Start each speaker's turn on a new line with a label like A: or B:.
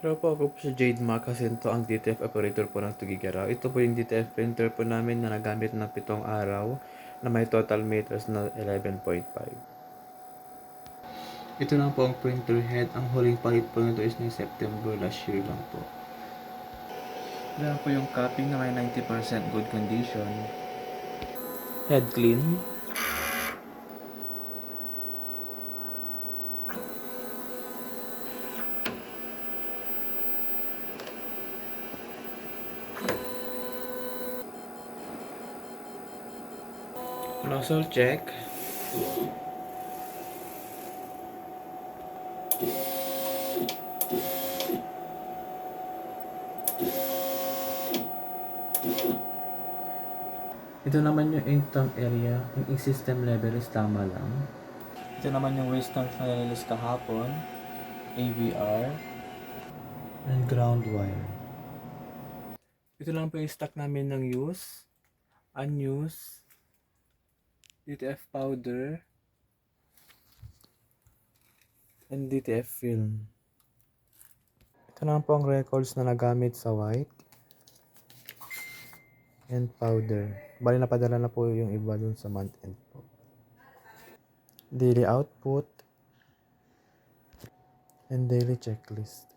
A: Hello po, ako po si Jade Ma kasi ito ang DTF operator po ng Tugigaraw. Ito po yung DTF printer po namin na nagamit ng 7 araw na may total meters na 11.5. Ito lang po ang printer head. Ang huling palit po nito is ng September last year lang po. Ito lang po yung copy na may 90% good condition. Head clean. Nozzle check. Ito naman yung ink tank area. Yung ink system level is tama lang. Ito naman yung waste tank na nililis kahapon. AVR. And ground wire. Ito lang po yung stock namin ng use. Unused. DTF powder. And DTF film. Ito naman po ang records na nagamit sa white. And powder. Bali napadala na po yung iba dun sa month end po. Daily output. And daily checklist.